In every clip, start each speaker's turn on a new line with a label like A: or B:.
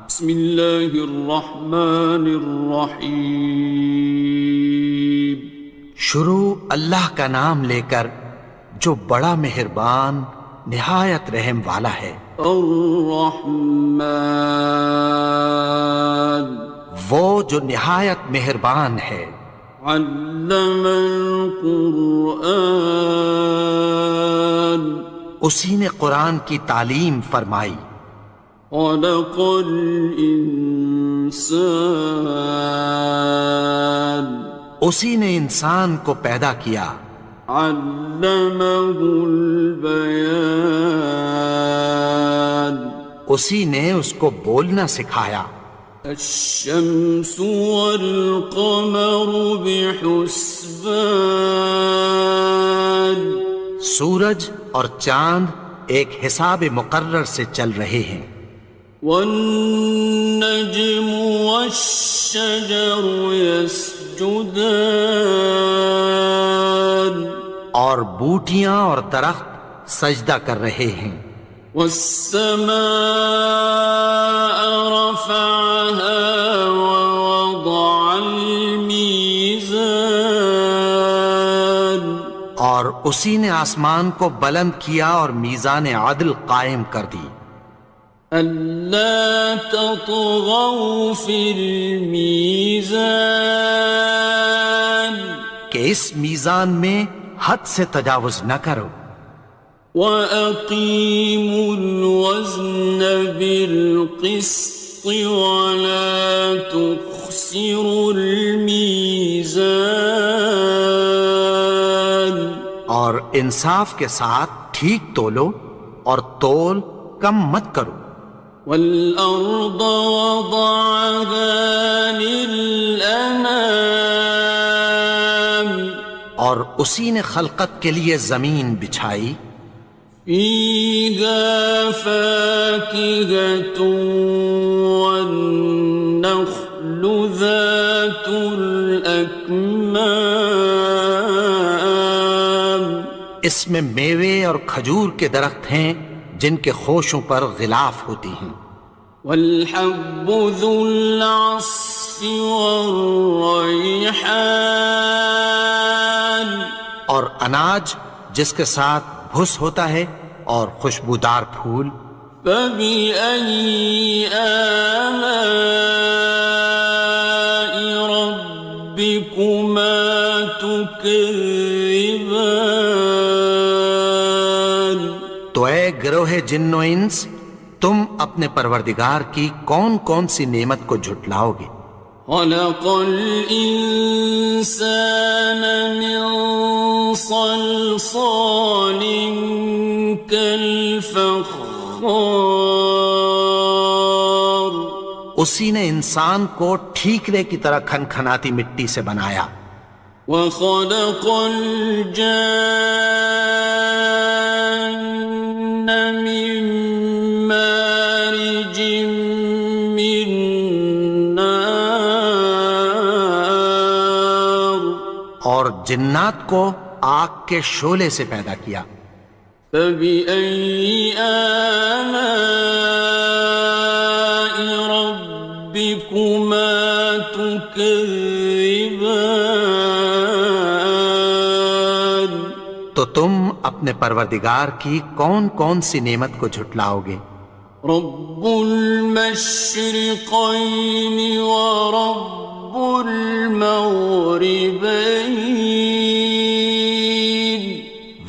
A: بسم اللہ الرحمن الرحیم۔
B: شروع اللہ کا نام لے کر جو بڑا مہربان نہایت رحم والا ہے۔
A: الرحمن،
B: وہ جو نہایت مہربان ہے۔
A: علم القرآن،
B: اسی نے قرآن کی تعلیم فرمائی۔
A: خلق الانسان،
B: اسی نے انسان کو پیدا کیا۔
A: علمہ البیان،
B: اسی نے اس کو بولنا سکھایا۔
A: الشمس والقمر بحسبان،
B: سورج اور چاند ایک حساب مقرر سے چل رہے ہیں۔
A: والنجم والشجر يسجدان،
B: اور بوٹیاں اور درخت سجدہ کر رہے ہیں۔
A: والسماء رفعها ووضع الميزان،
B: اور اسی نے آسمان کو بلند کیا اور میزان عدل قائم کر دی۔
A: ألا تطغوا في الميزان،
B: کہ اس میزان میں حد سے تجاوز نہ کرو۔
A: وَأَقِيمُوا الْوَزْنَ بِالْقِسْطِ وَلَا تُخْسِرُوا الْمِيزَانَ،
B: اور انصاف کے ساتھ ٹھیک تولو اور تول کم مت کرو۔
A: وَالْأَرْضَ وَضَعَهَا لِلْأَنَامِ،
B: اور اسی نے خلقت کے لیے زمین بچھائی۔
A: فِيهَا فَاكِهَةٌ وَالنَّخْلُ ذَاتُ الْأَكْمَامِ،
B: اس میں میوے اور کھجور کے درخت ہیں جن کے خوشوں پر غلاف ہوتی ہیں۔
A: وَالْحَبُّ ذُو الْعَصْفِ وَالرَّيْحَانِ،
B: اور اناج جس کے ساتھ بھس ہوتا ہے اور خوشبودار پھول۔
A: فَبِأَيِّ آلَاءِ رَبِّكُمَا تُكَذِّبَانِ،
B: تو اے گروہ جن و انس، تم اپنے پروردگار کی کون کون سی نعمت کو جھٹلاؤ گے؟
A: خَلَقَ الْإِنسَانَ مِنْ صَلْصَالٍ كَالْفَخَّارِ،
B: اسی نے انسان کو ٹھیکرے کی طرح کھنکھناتی مٹی سے بنایا۔
A: وَخَلَقَ الْجَانَّ مِن مَّارِجٍ مِّن نَّارٍ،
B: اور جنات کو آگ کے شعلے سے پیدا کیا۔
A: فَبِأَيِّ آلَاءِ رَبِّكُمَا تُكَذِّبَانِ،
B: تو تم اپنے پروردگار کی کون کون سی نعمت کو جھٹلاؤ گے؟
A: رب المشرقين ورب المغربين،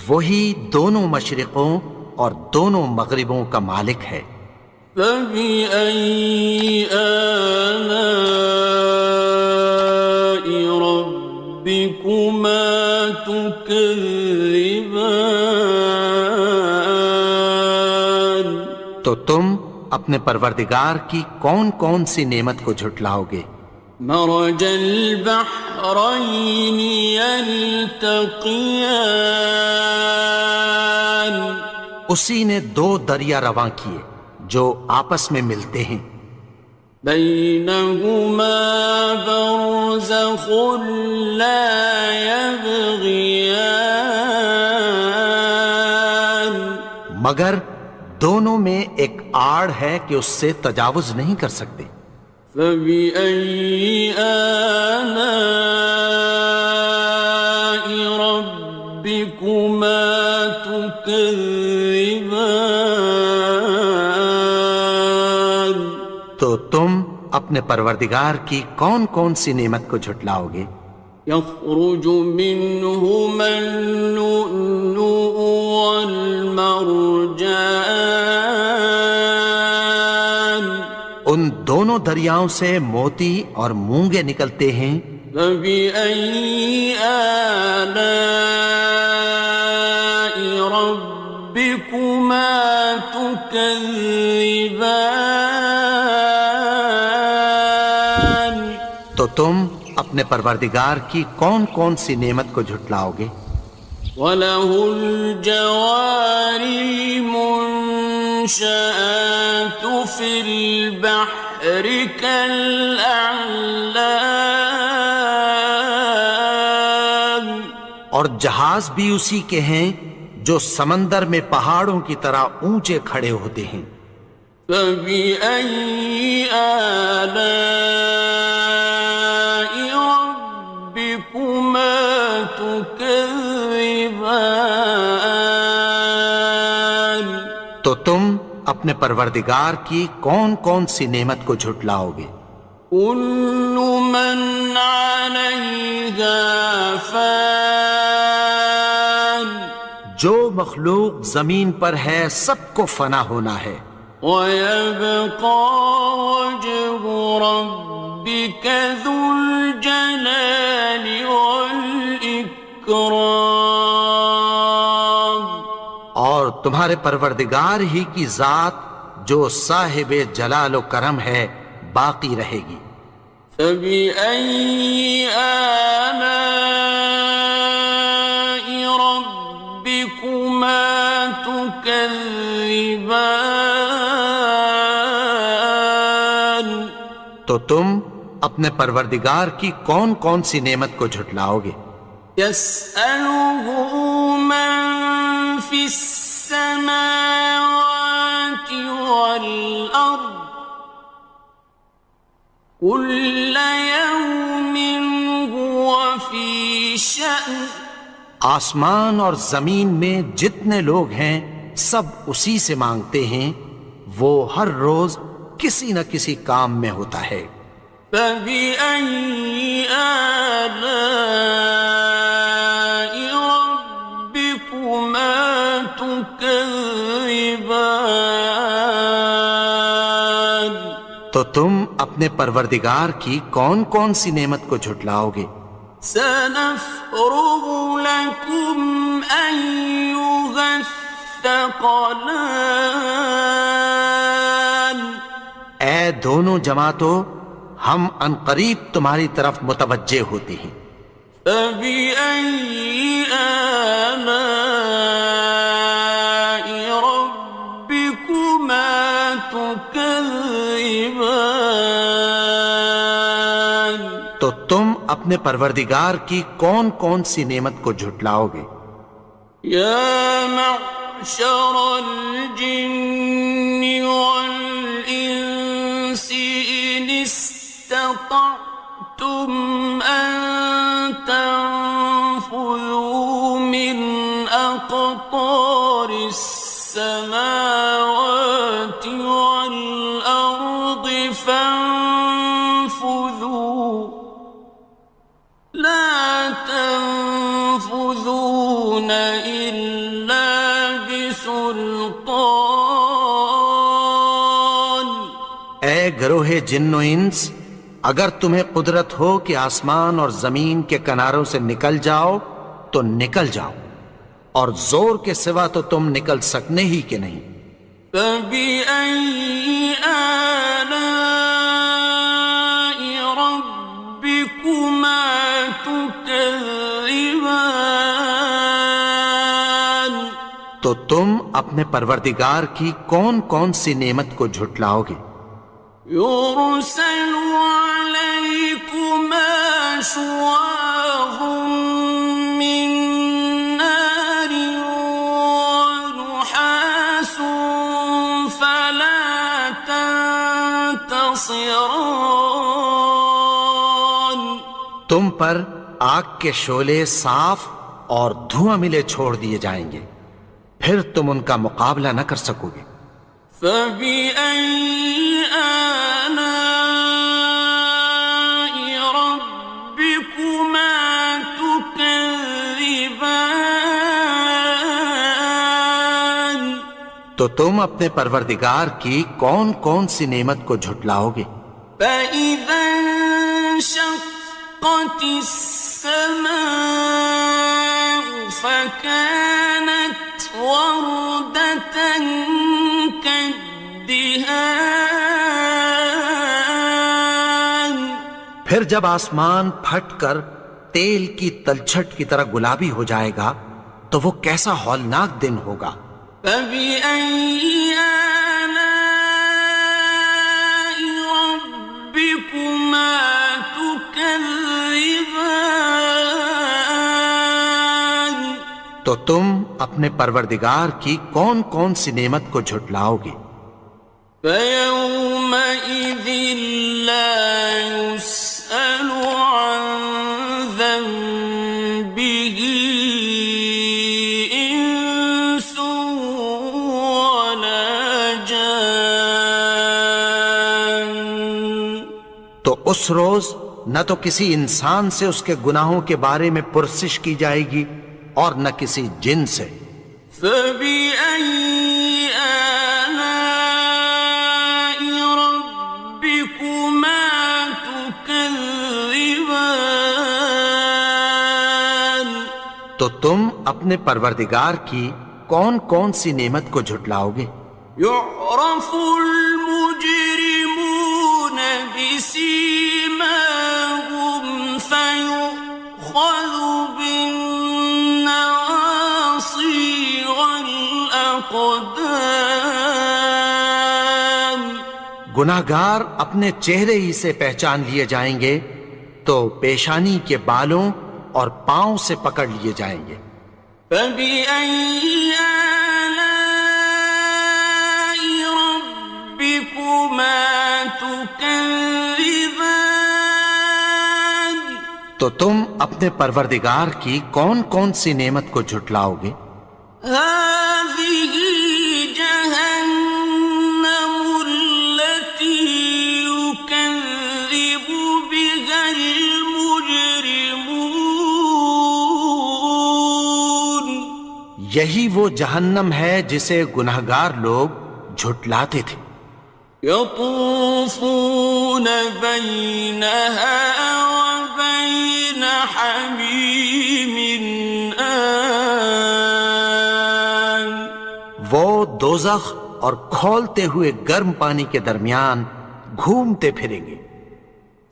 B: وہی دونوں مشرقوں اور دونوں مغربوں کا مالک ہے۔
A: فَبِأَيِّ آلَاءِ رَبِّكُمَا تُكَذِّبَانِ،
B: تو تم اپنے پروردگار کی کون کون سی نعمت کو جھٹلاؤ گے؟
A: مرج البحرين يلتقيان،
B: اسی نے دو دریا رواں کیے جو آپس میں ملتے ہیں۔
A: بينهما برزخ لا يبغيان،
B: مگر دونوں میں ایک آڑ ہے کہ اس سے تجاوز نہیں کر سکتے۔
A: فبأي آلاء ربكما تكذبان؟
B: تو تم اپنے پروردگار کی کون کون سی نعمت کو جھٹلاؤ گے؟
A: يخرج منهما اللؤلؤ والمرجان
B: ان دونوں دریاؤں سے موتی اور مونگے نکلتے ہیں۔
A: فبأي آلاء ربكما تكذبان؟
B: تو تم اپنے پروردگار کی کون کون سی نعمت کو جھٹلاؤ گے؟
A: وَلَهُ الْجَوَارِ الْمُنشَآتُ فِي الْبَحْرِ كَالْأَعْلَامِ،
B: اور جہاز بھی اسی کے ہیں جو سمندر میں پہاڑوں کی طرح اونچے کھڑے ہوتے ہیں۔
A: فَبِأَيِّ آلَاءِ رَبِّكُمَا تُكَذِّبَانِ؟
B: تو تم اپنے پروردگار کی کون کون سی نعمت کو جھٹلاؤ گے؟
A: كُلُّ مَنْ عَلَيْهَا فَانٍ،
B: جو مخلوق زمین پر ہے سب کو فنا ہونا ہے۔
A: وَيَبْقَى وَجْهُ رَبِّكَ ذُو الْجَلَالِ وَالْإِكْرَامِ،
B: اور تمہارے پروردگار ہی کی ذات جو صاحب جلال و کرم ہے باقی رہے گی۔
A: فَبِأَيِّ آلَاءِ رَبِّكُمَا تُكَذِّبَانِ؟
B: تو تم اپنے پروردگار کی کون کون سی نعمت کو جھٹلاؤ گے؟
A: يَسْأَلُهُ مَن فِي السَّمَاوَاتِ وَالْأَرْضِ كُلَّ يَوْمٍ هُوَ فِي شَأْنٍ،
B: آسمان اور زمین میں جتنے لوگ ہیں سب اسی سے مانگتے ہیں، وہ ہر روز کسی نہ کسی کام میں ہوتا ہے۔
A: فَبِأَيِّ آلَاءِ رَبِّكُمَا تُكَذِّبَانِ؟
B: تو تم اپنے پروردگار کی کون کون سی نعمت کو جھٹلاؤ گے؟
A: سَنَفْرُغُ لَكُمْ أَيُّهَ الثَّقَلَانِ،
B: اے دونوں جماعتوں، ہم عنقریب تمہاری طرف متوجہ ہوتے ہیں۔
A: فَبِأَيِّ آلَاءِ رَبِّكُمَا تُكَذِّبَانِ؟
B: تو تم اپنے پروردگار کی کون کون سی نعمت کو جھٹلاؤ گے؟
A: يَا مَعْشَرَ الْجِنِّ وَالْإِنسِ إِنِ اسْتَطَعْتُمْ أَن تَنفُذُوا مِنْ أَقْطَارِ السَّمَاوَاتِ وَالْأَرْضِ فَانفُذُوا، لَا تَنفُذُونَ إِلَّا بِسُلْطَانٍ۔
B: اے گروہ جن و انس، اگر تمہیں قدرت ہو کہ آسمان اور زمین کے کناروں سے نکل جاؤ تو نکل جاؤ، اور زور کے سوا تو تم نکل سکنے ہی کہ نہیں۔
A: فَبِأَيِّ آلَاءِ رَبِّكُمَا تُكَذِّبَانِ؟
B: تو تم اپنے پروردگار کی کون کون سی نعمت کو جھٹلاؤ گے؟
A: يُرْسَلُ عَلَيْكُمَا شُوَاظٌ مِّن نَّارٍ وَنُحَاسٌ خاصران.
B: تم پر آگ کے شعلے صاف اور دھواں ملے چھوڑ دیے جائیں گے، پھر تم ان کا مقابلہ نہ کر سکو گے۔
A: فبأي آلاء ربكما تكذبان.
B: تو تم اپنے پروردگار کی کون کون سی نعمت کو جھٹلاؤ گے؟
A: فإذا انشقت السماء فكانت وردة كالدهان.
B: پھر جب آسمان پھٹ کر تیل کی تلچھٹ کی طرح گلابی ہو جائے گا تو وہ کیسا ہولناک دن ہوگا۔
A: فبأي آلاء ربكما تكذبان.
B: تو تم اپنے پروردگار کی کون کون سی نعمت کو جھٹلاؤ گے؟
A: فيومئذ لا يسأل عن ذنبه إنس ولا جان.
B: تو اس روز نہ تو کسی انسان سے اس کے گناہوں کے بارے میں پرسش کی جائے گی اور نہ کسی جن سے۔
A: فبأي آلاء ربكما تكذبان.
B: تو تم اپنے پروردگار کی کون کون سی نعمت کو جھٹلاؤ گے؟
A: يعرف المجرمون بسيماهم فيؤخذ بالنواصي والأقدام.
B: گناہگار اپنے چہرے ہی سے پہچان لیے جائیں گے تو پیشانی کے بالوں اور پاؤں سے پکڑ لیے جائیں گے۔
A: فبأي آلاء ربكما تكذبان.
B: تو تم اپنے پروردگار کی کون کون سی نعمت کو جھٹلاؤ گے؟
A: هذه جهنم التي يكذب بها المجرمون.
B: یہی وہ جہنم ہے جسے گناہگار لوگ جھٹلاتے تھے۔
A: يطوفون بينها وبين حميم آن.
B: وہ دوزخ اور کھولتے ہوئے گرم پانی کے درمیان گھومتے پھریں گے۔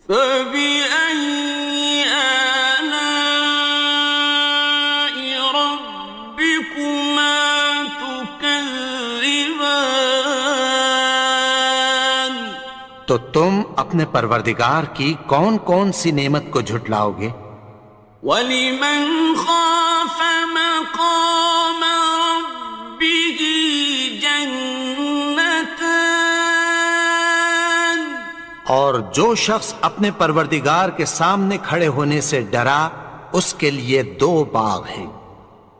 A: فبأي آلاء ربكما تكذبان.
B: تو تم اپنے پروردگار کی کون کون سی نعمت کو جھٹلاؤ گے؟
A: وَلِمَنْ خَافَ مَقَامَ رَبِّهِ جَنَّتَانِ.
B: اور جو شخص اپنے پروردگار کے سامنے کھڑے ہونے سے ڈرا اس کے لیے دو باغ ہیں۔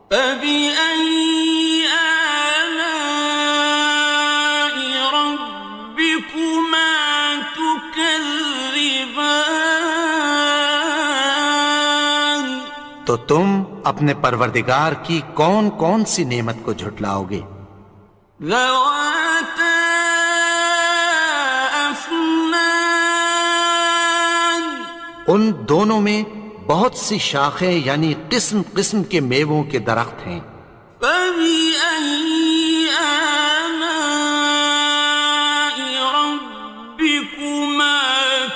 A: فَبِأَيِّ آلَاءِ رَبِّكُمَا تُكَذِّبَانِ.
B: تو تم اپنے پروردگار کی کون کون سی نعمت کو جھٹلاؤ گے؟
A: ذَوَاتَا أَفْنَانٍ.
B: ان دونوں میں بہت سی شاخیں یعنی قسم قسم کے میووں کے درخت ہیں۔
A: فَبِأَيِّ آلَاءِ رَبِّكُمَا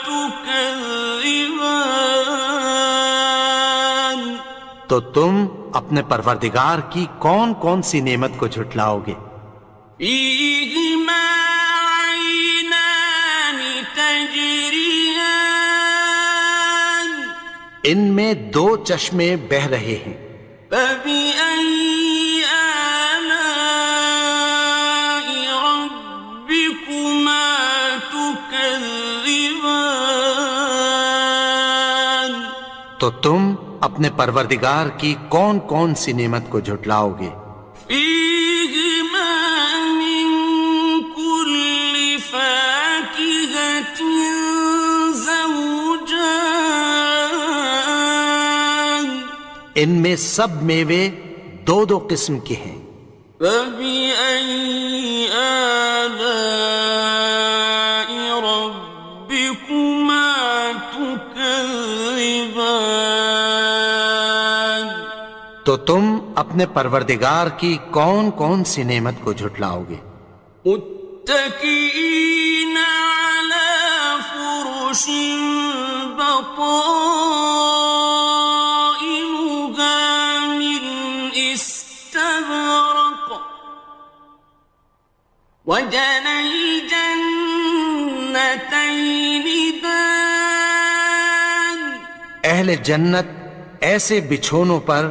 A: تُكَذِّبَانِ.
B: تو تم اپنے پروردگار کی کون کون سی نعمت کو جھٹلاؤ گے؟
A: فِيهِمَا عَيْنَانِ تَجْرِيَانِ.
B: ان میں دو چشمے بہہ رہے ہیں۔
A: فَبِأَيِّ آلَاءِ رَبِّكُمَا تُكَذِّبَانِ. تكذبان
B: تو تم اپنے پروردگار کی کون کون سی نعمت کو جھٹلاؤ گے؟
A: فيهما من كل فاكهة زوجان
B: ان میں سب میوے دو دو قسم کے ہیں۔
A: فبأي آلاء ربكما تكذبان
B: تو تم اپنے پروردگار کی کون کون سی نعمت کو جھٹلاؤ گے؟
A: متكئين على فرش بطائنها من استبرق وجنى الجنتين دان
B: اہل جنت ایسے بچھونوں پر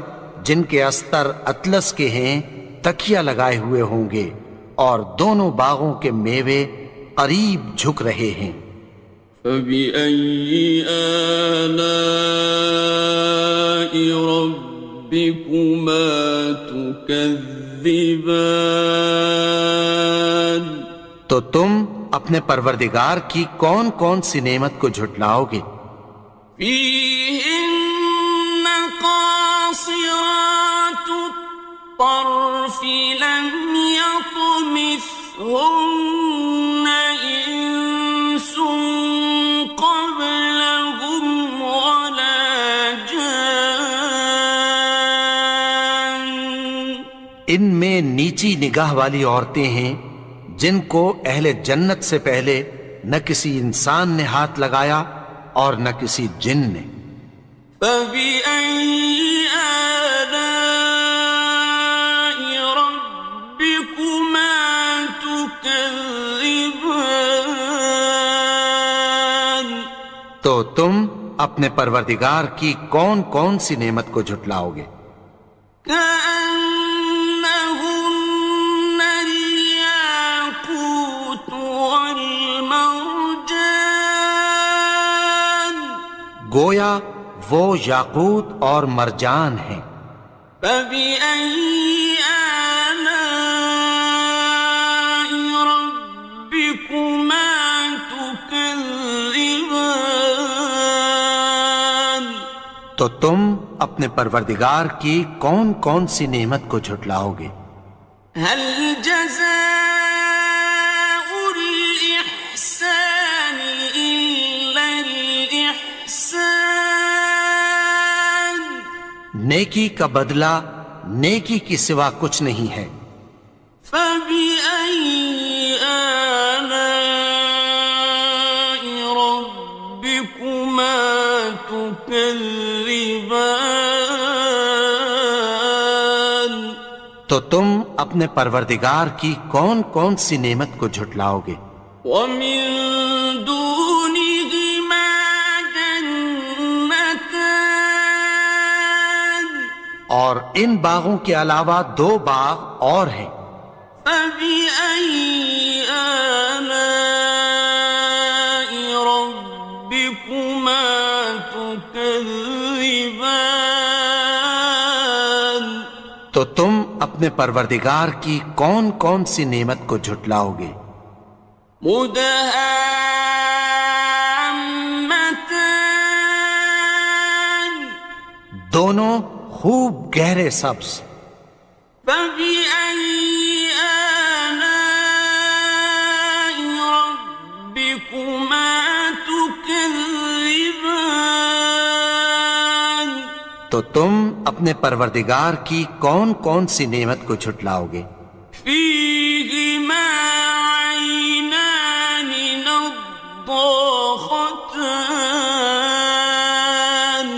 B: جن کے استر اطلس کے ہیں تکیہ لگائے ہوئے ہوں گے، اور دونوں باغوں کے میوے قریب جھک رہے ہیں۔
A: فبأي آلاء ربكما تكذبان
B: تو تم اپنے پروردگار کی کون کون سی نعمت کو جھٹلاؤ گے؟
A: فيهن قاصرات الطرف لم يطمثهن إنس قبلهم ولا جان
B: ان میں نیچی نگاہ والی عورتیں ہیں جن کو اہل جنت سے پہلے نہ کسی انسان نے ہاتھ لگایا اور نہ کسی جن نے۔
A: فبأي آلاء ربكما تكذبان
B: تو تم اپنے پروردگار کی کون کون سی نعمت کو جھٹلاؤ گے؟
A: كأنهن الياقوت والمرجان
B: گویا وہ یاقوت اور مرجان ہیں۔
A: فبأي آلاء ربكما تكذبان
B: تو تم اپنے پروردگار کی کون کون سی نعمت کو جھٹلاؤ گے؟
A: هل جزاء الإحسان إلا الإحسان
B: نیکی کا بدلہ نیکی کی سوا کچھ نہیں ہے۔
A: فبأي آلاء ربكما تكذبان
B: تو تم اپنے پروردگار کی کون کون سی نعمت کو جھٹلاؤ گے؟
A: ومن دونهما جنتان
B: اور ان باغوں کے علاوہ دو باغ اور ہیں۔
A: فبأي آلاء ربكما تكذبان
B: تو تم اپنے پروردگار کی کون کون سی نعمت کو جھٹلاؤ گے؟
A: مدهامتان
B: دونوں خوب گہرے سبز۔
A: فبأي آلاء ربكما تكذبان
B: تو تم اپنے پروردگار کی کون کون سی نعمت کو جھٹلاؤ گے؟
A: فيهما عينان نضاختان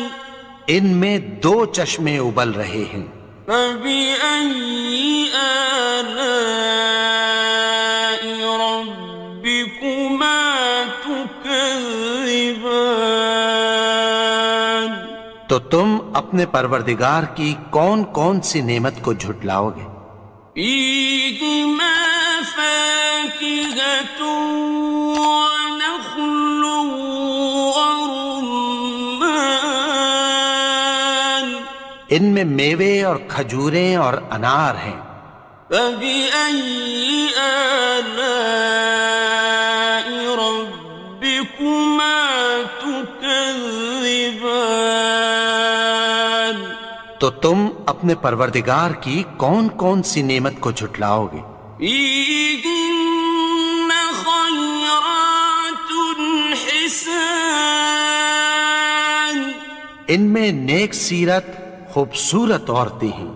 B: ان میں دو چشمے ابل رہے ہیں۔
A: فبأي آلاء ربكما تكذبان
B: تو تم اپنے پروردگار کی کون کون سی نعمت کو جھٹلاؤ گے؟
A: فيهما فاكهة ونخل
B: ان میں میوے اور کھجوریں اور انار ہیں۔
A: فبأي آلاء ربكما تكذبان؟
B: تو تم اپنے پروردگار کی کون کون سی نعمت کو جھٹلاؤ گے؟
A: فيهن خيرات حسان،
B: ان میں نیک سیرت خوبصورت عورتیں ہیں۔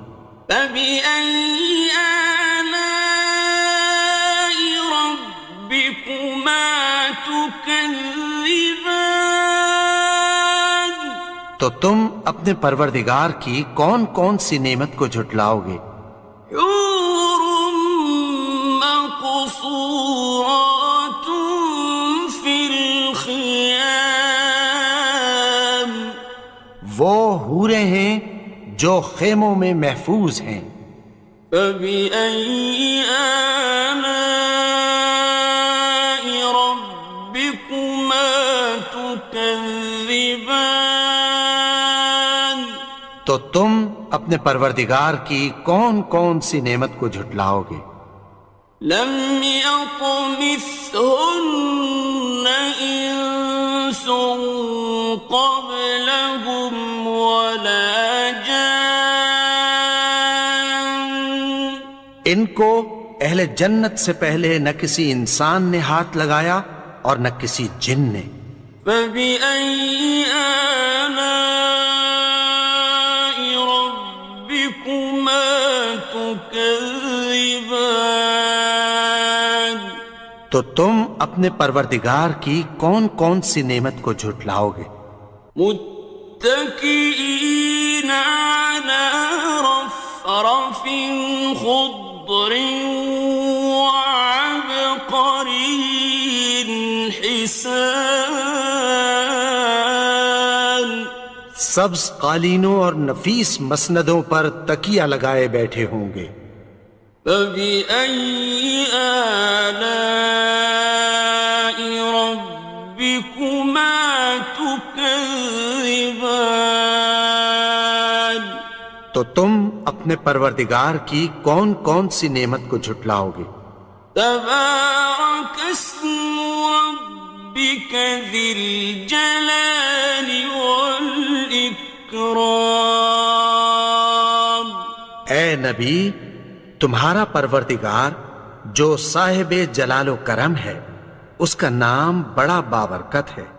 A: فبأي آلاء ربكما تكذبان؟
B: تو تم اپنے پروردگار کی کون کون سی نعمت کو جھٹلاؤ گے؟
A: حور مقصورات في الخيام،
B: وہ حوریں ہیں جو خیموں میں محفوظ ہیں۔
A: فبأي آلاء ربكما تكذبان؟
B: تو تم اپنے پروردگار کی کون کون سی نعمت کو جھٹلاؤ گے؟
A: لم يطمثهن إنس قبلهم ولا جان،
B: ان کو اہل جنت سے پہلے نہ کسی انسان نے ہاتھ لگایا اور نہ کسی جن نے۔
A: فبأي آلاء ربكما تكذبان؟
B: تو تم اپنے پروردگار کی کون کون سی نعمت کو جھٹلاؤ گے؟
A: متكئين على رفرف خضر وعبقري حسان،
B: سبز قالینوں اور نفیس مسندوں پر تکیہ لگائے بیٹھے ہوں گے۔
A: فبأي آلاء ربكما تكذبان؟
B: تو تم اپنے پروردگار کی کون کون سی نعمت کو جھٹلاؤ گے؟
A: تبارك اسم ربك ذي الجلال والإكرام۔
B: اے نبی، تمہارا پروردگار جو صاحب جلال و کرم ہے، اس کا نام بڑا بابرکت ہے۔